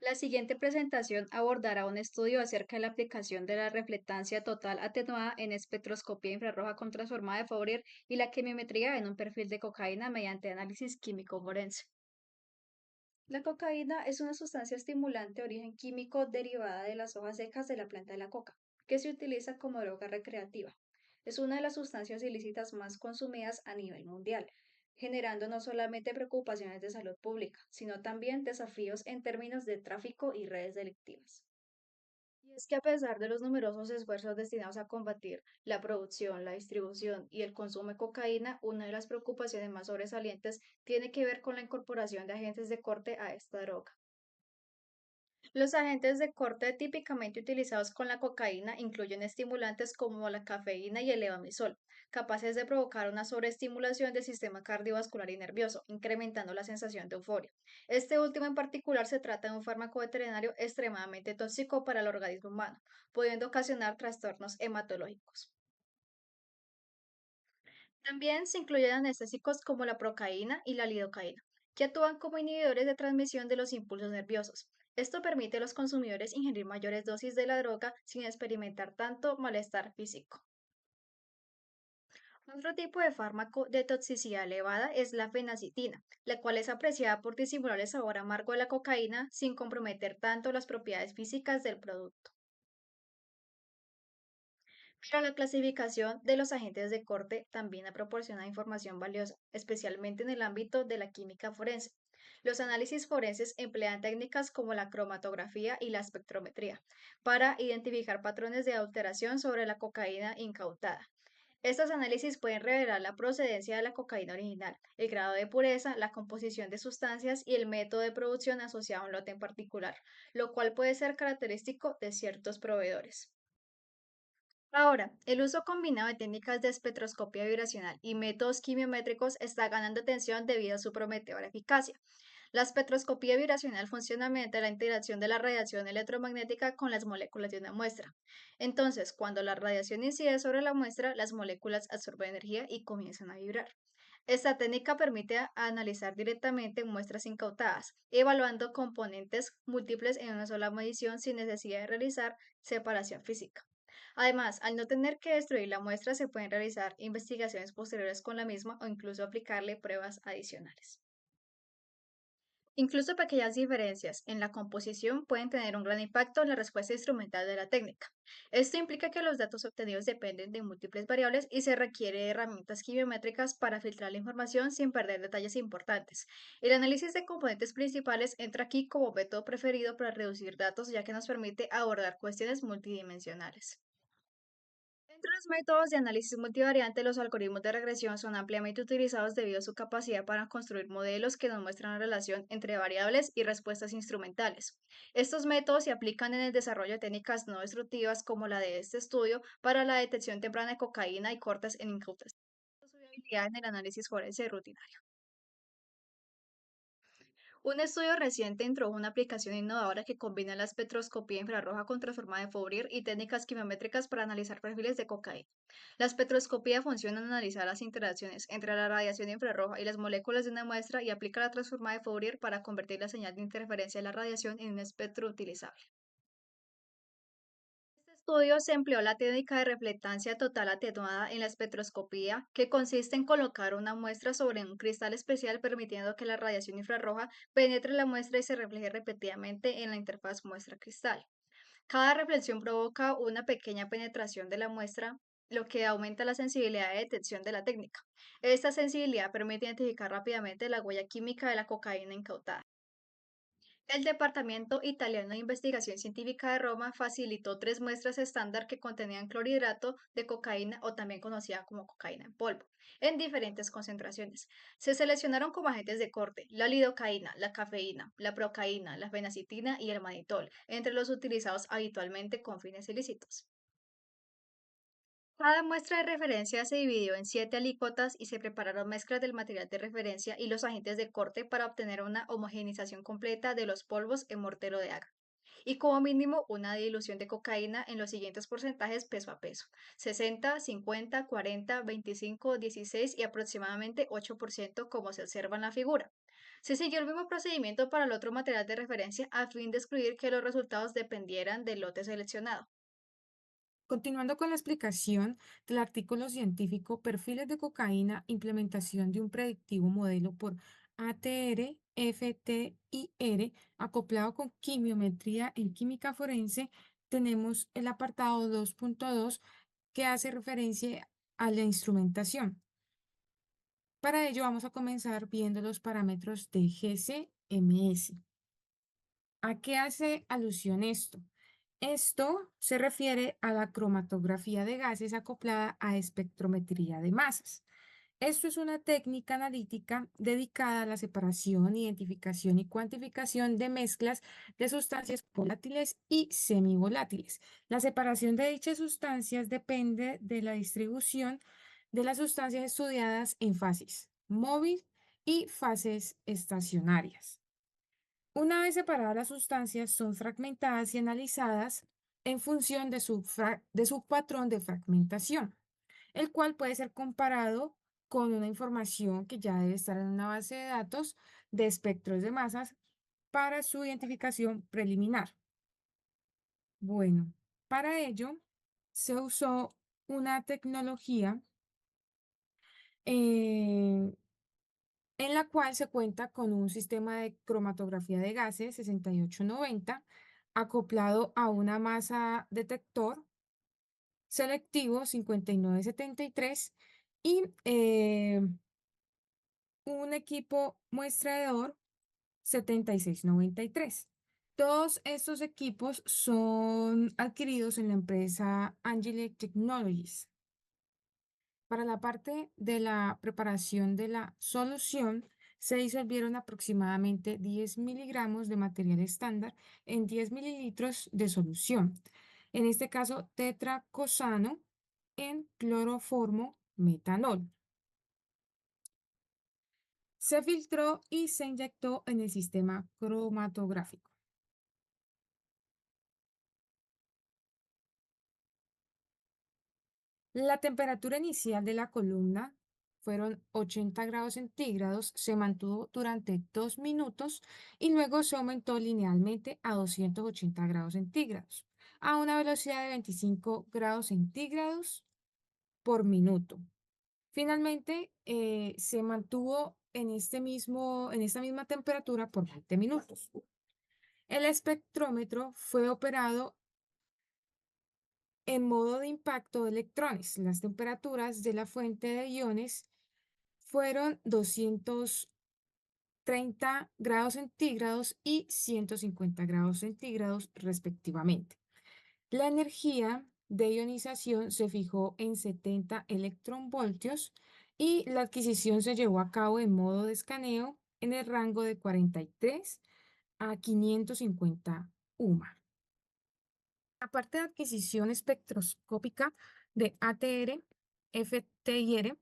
La siguiente presentación abordará un estudio acerca de la aplicación de la reflectancia total atenuada en espectroscopía infrarroja con transformada de Fourier y la quimiometría en un perfil de cocaína mediante análisis químico forense. La cocaína es una sustancia estimulante de origen químico derivada de las hojas secas de la planta de la coca, que se utiliza como droga recreativa. Es una de las sustancias ilícitas más consumidas a nivel mundial, generando no solamente preocupaciones de salud pública, sino también desafíos en términos de tráfico y redes delictivas. Y es que a pesar de los numerosos esfuerzos destinados a combatir la producción, la distribución y el consumo de cocaína, una de las preocupaciones más sobresalientes tiene que ver con la incorporación de agentes de corte a esta droga. Los agentes de corte típicamente utilizados con la cocaína incluyen estimulantes como la cafeína y el levamisol, capaces de provocar una sobreestimulación del sistema cardiovascular y nervioso, incrementando la sensación de euforia. Este último en particular se trata de un fármaco veterinario extremadamente tóxico para el organismo humano, pudiendo ocasionar trastornos hematológicos. También se incluyen anestésicos como la procaína y la lidocaína, que actúan como inhibidores de transmisión de los impulsos nerviosos. Esto permite a los consumidores ingerir mayores dosis de la droga sin experimentar tanto malestar físico. Otro tipo de fármaco de toxicidad elevada es la fenacitina, la cual es apreciada por disimular el sabor amargo de la cocaína sin comprometer tanto las propiedades físicas del producto. Pero la clasificación de los agentes de corte también proporciona información valiosa, especialmente en el ámbito de la química forense. Los análisis forenses emplean técnicas como la cromatografía y la espectrometría para identificar patrones de alteración sobre la cocaína incautada. Estos análisis pueden revelar la procedencia de la cocaína original, el grado de pureza, la composición de sustancias y el método de producción asociado a un lote en particular, lo cual puede ser característico de ciertos proveedores. Ahora, el uso combinado de técnicas de espectroscopia vibracional y métodos quimiométricos está ganando atención debido a su prometedora eficacia. La espectroscopía vibracional funciona mediante la interacción de la radiación electromagnética con las moléculas de una muestra. Entonces, cuando la radiación incide sobre la muestra, las moléculas absorben energía y comienzan a vibrar. Esta técnica permite analizar directamente muestras incautadas, evaluando componentes múltiples en una sola medición sin necesidad de realizar separación física. Además, al no tener que destruir la muestra, se pueden realizar investigaciones posteriores con la misma o incluso aplicarle pruebas adicionales. Incluso pequeñas diferencias en la composición pueden tener un gran impacto en la respuesta instrumental de la técnica. Esto implica que los datos obtenidos dependen de múltiples variables y se requiere de herramientas quimiométricas para filtrar la información sin perder detalles importantes. El análisis de componentes principales entra aquí como método preferido para reducir datos ya que nos permite abordar cuestiones multidimensionales. Entre los métodos de análisis multivariante, los algoritmos de regresión son ampliamente utilizados debido a su capacidad para construir modelos que nos muestran la relación entre variables y respuestas instrumentales. Estos métodos se aplican en el desarrollo de técnicas no destructivas como la de este estudio para la detección temprana de cocaína y cortes en incautación. Su viabilidad en el análisis forense rutinario. Un estudio reciente introdujo una aplicación innovadora que combina la espectroscopía infrarroja con transformada de Fourier y técnicas quimiométricas para analizar perfiles de cocaína. La espectroscopía funciona en analizar las interacciones entre la radiación infrarroja y las moléculas de una muestra y aplica la transformada de Fourier para convertir la señal de interferencia de la radiación en un espectro utilizable. Este estudio se empleó la técnica de reflectancia total atenuada en la espectroscopía, que consiste en colocar una muestra sobre un cristal especial permitiendo que la radiación infrarroja penetre la muestra y se refleje repetidamente en la interfaz muestra-cristal. Cada reflexión provoca una pequeña penetración de la muestra, lo que aumenta la sensibilidad de detección de la técnica. Esta sensibilidad permite identificar rápidamente la huella química de la cocaína incautada. El Departamento Italiano de Investigación Científica de Roma facilitó tres muestras estándar que contenían clorhidrato de cocaína o también conocida como cocaína en polvo, en diferentes concentraciones. Se seleccionaron como agentes de corte la lidocaína, la cafeína, la procaína, la fenacitina y el manitol, entre los utilizados habitualmente con fines ilícitos. Cada muestra de referencia se dividió en 7 alícuotas y se prepararon mezclas del material de referencia y los agentes de corte para obtener una homogeneización completa de los polvos en mortero de agar. Y como mínimo una dilución de cocaína en los siguientes porcentajes peso a peso: 60, 50, 40, 25, 16 y aproximadamente 8% como se observa en la figura. Se siguió el mismo procedimiento para el otro material de referencia a fin de excluir que los resultados dependieran del lote seleccionado. Continuando con la explicación del artículo científico, perfiles de cocaína, implementación de un predictivo modelo por ATR, FTIR, acoplado con quimiometría en química forense, tenemos el apartado 2.2 que hace referencia a la instrumentación. Para ello vamos a comenzar viendo los parámetros de GC-MS. ¿A qué hace alusión esto? Esto se refiere a la cromatografía de gases acoplada a espectrometría de masas. Esto es una técnica analítica dedicada a la separación, identificación y cuantificación de mezclas de sustancias volátiles y semivolátiles. La separación de dichas sustancias depende de la distribución de las sustancias estudiadas en fases móvil y fases estacionarias. Una vez separadas las sustancias, son fragmentadas y analizadas en función de su patrón de fragmentación, el cual puede ser comparado con una información que ya debe estar en una base de datos de espectros de masas para su identificación preliminar. Bueno, para ello se usó una tecnología eh, en la cual se cuenta con un sistema de cromatografía de gases 6890 acoplado a una masa detector selectivo 5973 y un equipo muestreador 7693. Todos estos equipos son adquiridos en la empresa Angelic Technologies. Para la parte de la preparación de la solución, se disolvieron aproximadamente 10 miligramos de material estándar en 10 mililitros de solución. En este caso, tetracosano en cloroformo metanol. Se filtró y se inyectó en el sistema cromatográfico. La temperatura inicial de la columna fueron 80 grados centígrados, se mantuvo durante 2 minutos y luego se aumentó linealmente a 280 grados centígrados, a una velocidad de 25 grados centígrados por minuto. Finalmente, se mantuvo en esta misma temperatura por 20 minutos. El espectrómetro fue operado en modo de impacto de electrones. Las temperaturas de la fuente de iones fueron 230 grados centígrados y 150 grados centígrados respectivamente. La energía de ionización se fijó en 70 electronvoltios y la adquisición se llevó a cabo en modo de escaneo en el rango de 43 a 550 UMA. Aparte de adquisición espectroscópica de ATR, FTIR,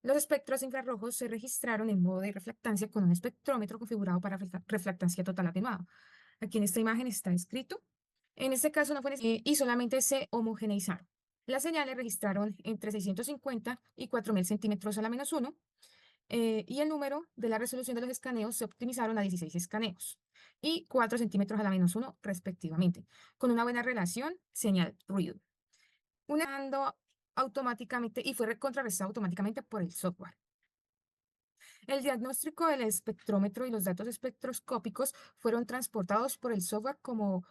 los espectros infrarrojos se registraron en modo de reflectancia con un espectrómetro configurado para reflectancia total atenuado. Aquí en esta imagen está escrito. En este caso no fue y solamente se homogeneizaron. Las señales registraron entre 650 y 4000 centímetros a la menos 1 y el número de la resolución de los escaneos se optimizaron a 16 escaneos y 4 centímetros a la menos 1 respectivamente, con una buena relación señal-ruido. Unando automáticamente y fue contrarrestado automáticamente por el software. El diagnóstico del espectrómetro y los datos espectroscópicos fueron transportados por el software como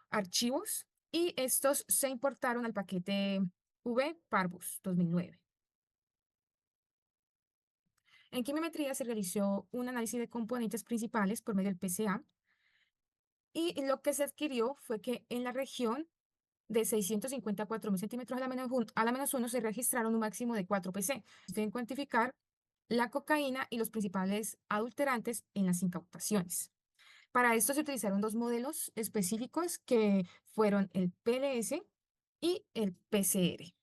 archivos y estos se importaron al paquete V Parvus 2009. En quimiometría se realizó un análisis de componentes principales por medio del PCA y lo que se adquirió fue que en la región de 654.000 centímetros a la menos 1 se registraron un máximo de 4 PC. Deben cuantificar la cocaína y los principales adulterantes en las incautaciones. Para esto se utilizaron dos modelos específicos que fueron el PLS y el PCR.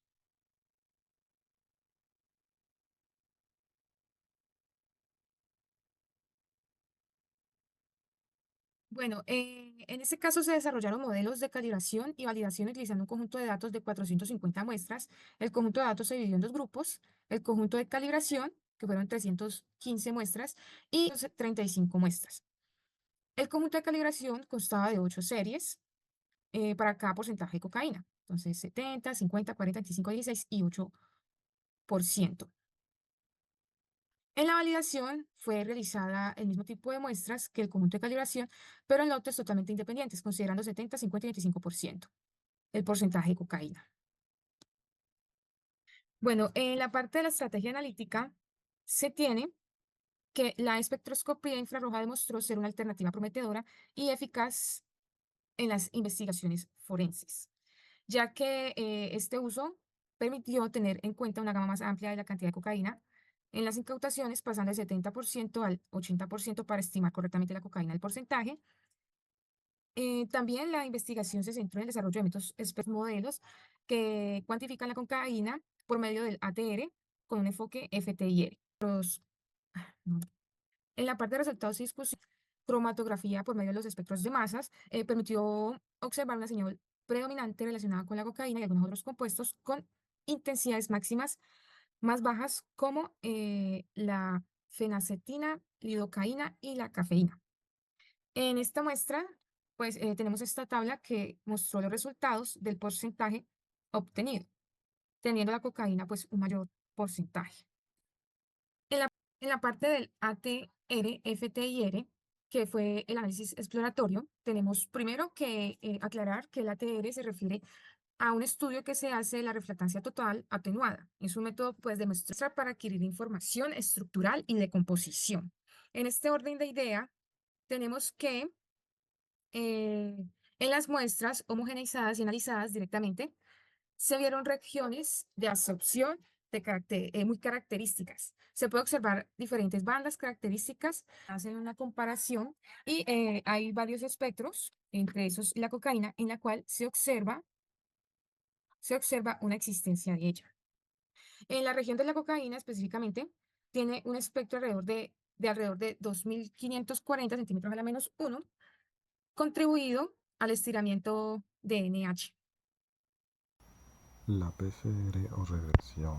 Bueno, en este caso se desarrollaron modelos de calibración y validación utilizando un conjunto de datos de 450 muestras. El conjunto de datos se dividió en dos grupos, el conjunto de calibración que fueron 315 muestras, y 35 muestras. El conjunto de calibración constaba de 8 series para cada porcentaje de cocaína. Entonces, 70, 50, 40, 25, 16 y 8%. En la validación fue realizada el mismo tipo de muestras que el conjunto de calibración, pero en lotes totalmente independientes, considerando 70, 50 y 25% el porcentaje de cocaína. Bueno, en la parte de la estrategia analítica se tiene que la espectroscopía infrarroja demostró ser una alternativa prometedora y eficaz en las investigaciones forenses, ya que este uso permitió tener en cuenta una gama más amplia de la cantidad de cocaína en las incautaciones, pasando del 70% al 80% para estimar correctamente la cocaína, el porcentaje. También la investigación se centró en el desarrollo de métodos modelos que cuantifican la cocaína por medio del ATR con un enfoque FTIR. No. En la parte de resultados y discusión, cromatografía por medio de los espectros de masas permitió observar una señal predominante relacionada con la cocaína y algunos otros compuestos con intensidades máximas más bajas como la fenacetina, lidocaína y la cafeína. En esta muestra, pues tenemos esta tabla que mostró los resultados del porcentaje obtenido, teniendo la cocaína pues un mayor porcentaje. En la parte del ATR-FTIR, que fue el análisis exploratorio, tenemos primero que aclarar que el ATR se refiere a un estudio que se hace de la refractancia total atenuada. Es un método pues, de muestra para adquirir información estructural y de composición. En este orden de idea, tenemos que en las muestras homogeneizadas y analizadas directamente, se vieron regiones de absorción muy características. Se puede observar diferentes bandas características, hacen una comparación y hay varios espectros, entre esos la cocaína, en la cual se observa una existencia de ella. En la región de la cocaína específicamente, tiene un espectro de alrededor de 2.540 centímetros a la -1, contribuido al estiramiento de NH. La PCR o regresión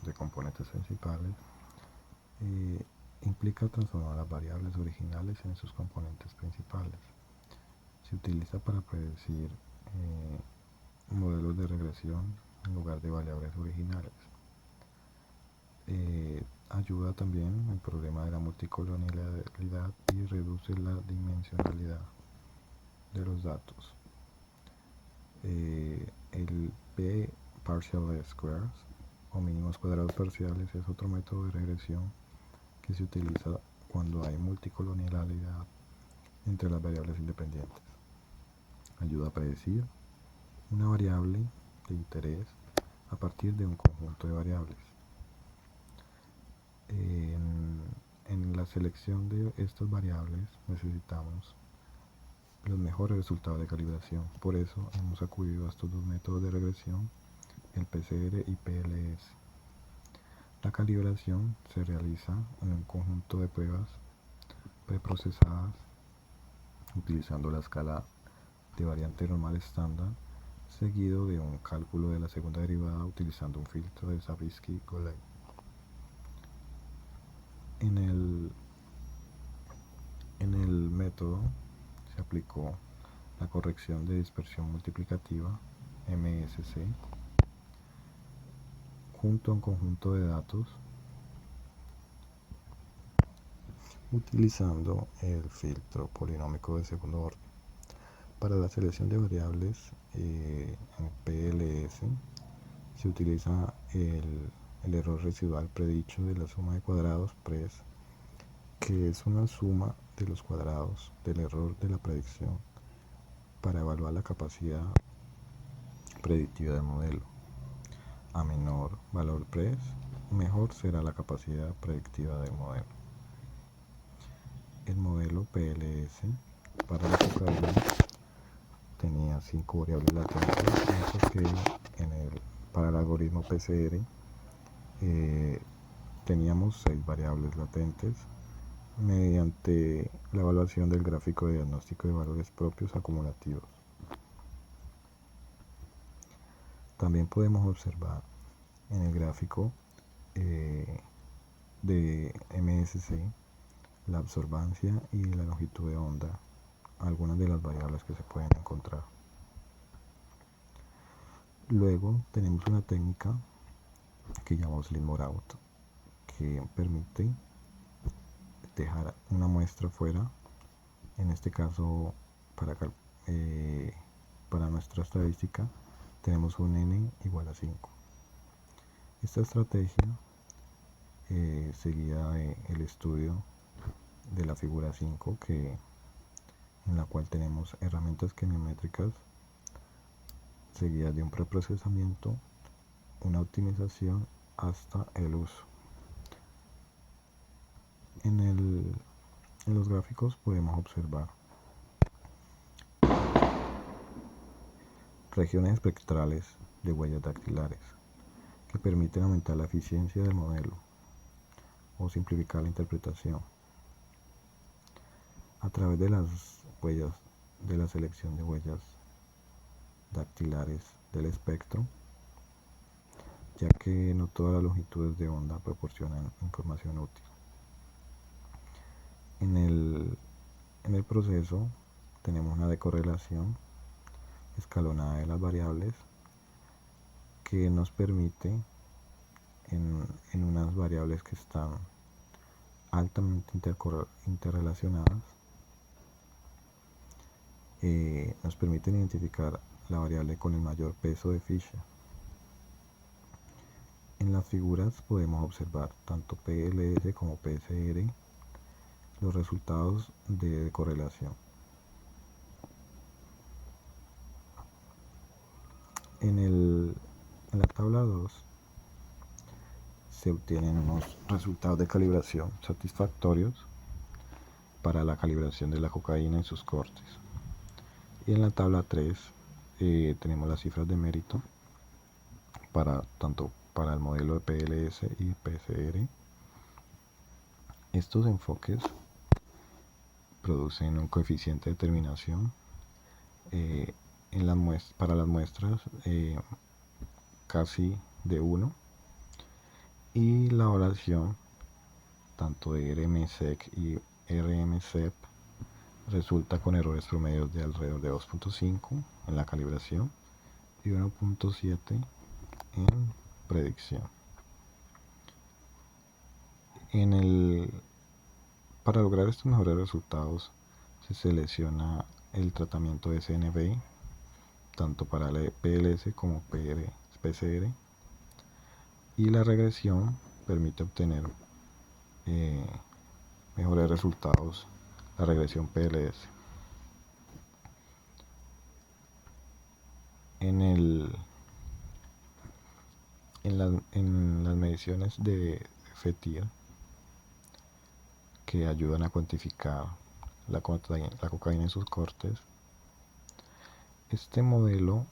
de componentes principales eh, implica transformar las variables originales en sus componentes principales. Se utiliza para predecir modelos de regresión en lugar de variables originales. Ayuda también el problema de la multicolonialidad y reduce la dimensionalidad de los datos. El P partial squares o mínimos cuadrados parciales es otro método de regresión que se utiliza cuando hay multicolonialidad entre las variables independientes. Ayuda a predecir una variable de interés a partir de un conjunto de variables. En la selección de estas variables necesitamos los mejores resultados de calibración. Por eso hemos acudido a estos dos métodos de regresión, el PCR y PLS. La calibración se realiza en un conjunto de pruebas preprocesadas utilizando la escala de variante normal estándar, seguido de un cálculo de la segunda derivada utilizando un filtro de Zabriskie-Golay. En el método se aplicó la corrección de dispersión multiplicativa, MSC, junto a un conjunto de datos utilizando el filtro polinómico de segundo orden. Para la selección de variables en PLS se utiliza el error residual predicho de la suma de cuadrados PRES, que es una suma de los cuadrados del error de la predicción para evaluar la capacidad predictiva del modelo. A menor valor PRES, mejor será la capacidad predictiva del modelo. El modelo PLS para la cocaína tenía 5 variables latentes, mientras que para el algoritmo PCR teníamos 6 variables latentes mediante la evaluación del gráfico de diagnóstico de valores propios acumulativos. También podemos observar en el gráfico de MSC, la absorbancia y la longitud de onda, algunas de las variables que se pueden encontrar. Luego tenemos una técnica que llamamos Lin-Moraut, que permite dejar una muestra fuera, en este caso para nuestra estadística tenemos un n igual a 5. Esta estrategia seguía el estudio de la figura 5, en la cual tenemos herramientas kinemamétricas seguidas de un preprocesamiento, una optimización hasta el uso. En los gráficos podemos observar regiones espectrales de huellas dactilares que permiten aumentar la eficiencia del modelo o simplificar la interpretación. A través de las huellas, de la selección de huellas dactilares del espectro, ya que no todas las longitudes de onda proporcionan información útil. En el proceso tenemos una decorrelación escalonada de las variables que nos permite en unas variables que están altamente interrelacionadas, nos permiten identificar la variable con el mayor peso de Fisher. En las figuras podemos observar tanto PLS como PSR, los resultados de correlación. En la tabla 2 se obtienen unos resultados de calibración satisfactorios para la calibración de la cocaína en sus cortes. Y en la tabla 3 tenemos las cifras de mérito tanto para el modelo de PLS y PSR. Estos enfoques producen un coeficiente de determinación para las muestras casi de 1, y la evaluación tanto de RMSEC y RMSEP resulta con errores promedios de alrededor de 2.5 en la calibración y 1.7 en predicción. Para lograr estos mejores resultados se selecciona el tratamiento de SNB tanto para el PLS como PCR, y la regresión permite obtener mejores resultados, la regresión PLS. En las mediciones de FETIR, que ayudan a cuantificar la cocaína en sus cortes, este modelo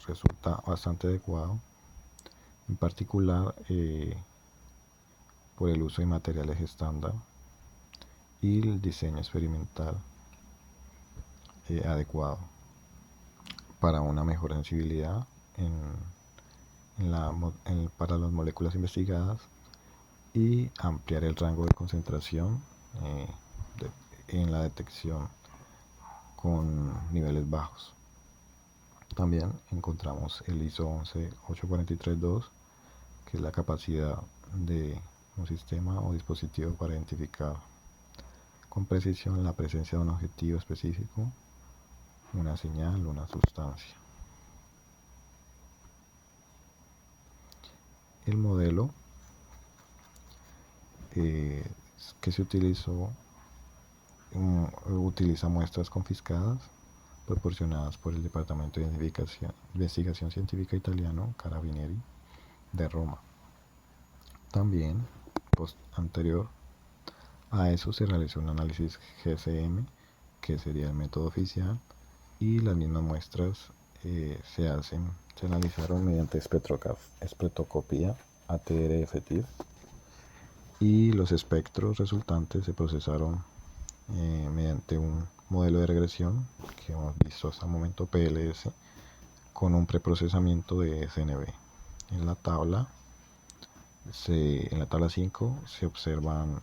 resulta bastante adecuado, en particular por el uso de materiales estándar y el diseño experimental adecuado para una mejor sensibilidad para las moléculas investigadas y ampliar el rango de concentración en la detección con niveles bajos. También encontramos el ISO 11843-2, que es la capacidad de un sistema o dispositivo para identificar con precisión la presencia de un objetivo específico, una señal o una sustancia. El modelo que se utilizó utiliza muestras confiscadas proporcionadas por el Departamento de Investigación Científica italiano Carabinieri de Roma. También, anterior a eso, se realizó un análisis GSM, que sería el método oficial, y las mismas muestras se analizaron mediante espectroscopía ATR-FTIR, y los espectros resultantes se procesaron mediante un modelo de regresión que hemos visto hasta el momento, PLS, con un preprocesamiento de SNB. En la tabla En la tabla 5 se observan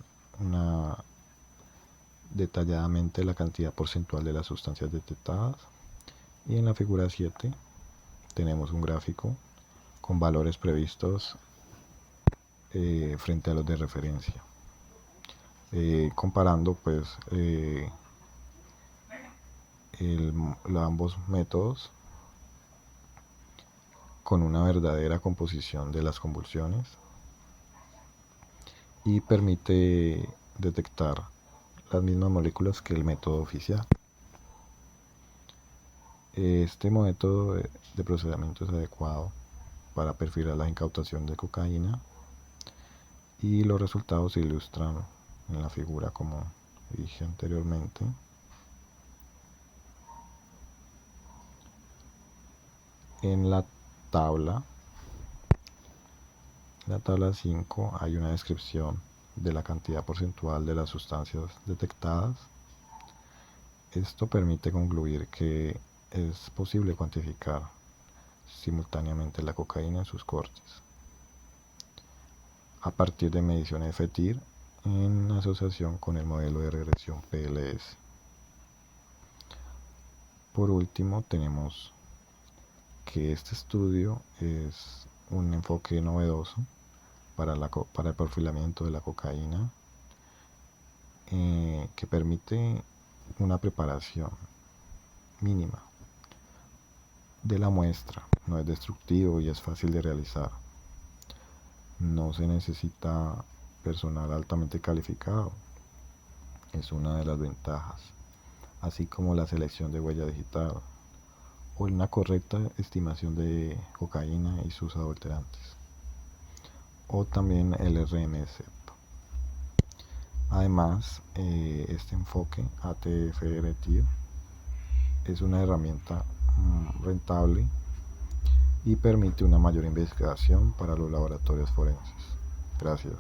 detalladamente la cantidad porcentual de las sustancias detectadas, y en la figura 7 tenemos un gráfico con valores previstos frente a los de referencia, comparando pues ambos métodos con una verdadera composición de las convulsiones, y permite detectar las mismas moléculas que el método oficial. Este método de procesamiento es adecuado para perfilar la incautación de cocaína, y los resultados se ilustran en la figura como dije anteriormente. En tabla, la tabla 5 hay una descripción de la cantidad porcentual de las sustancias detectadas. Esto permite concluir que es posible cuantificar simultáneamente la cocaína en sus cortes a partir de mediciones de FETIR en asociación con el modelo de regresión PLS. Por último, tenemos que este estudio es un enfoque novedoso para el perfilamiento de la cocaína, que permite una preparación mínima de la muestra. No es destructivo y es fácil de realizar. No se necesita personal altamente calificado, es una de las ventajas, así como la selección de huella digital o una correcta estimación de cocaína y sus adulterantes, o también el RMS. Además, este enfoque ATFR-TIR es una herramienta rentable y permite una mayor investigación para los laboratorios forenses. Gracias.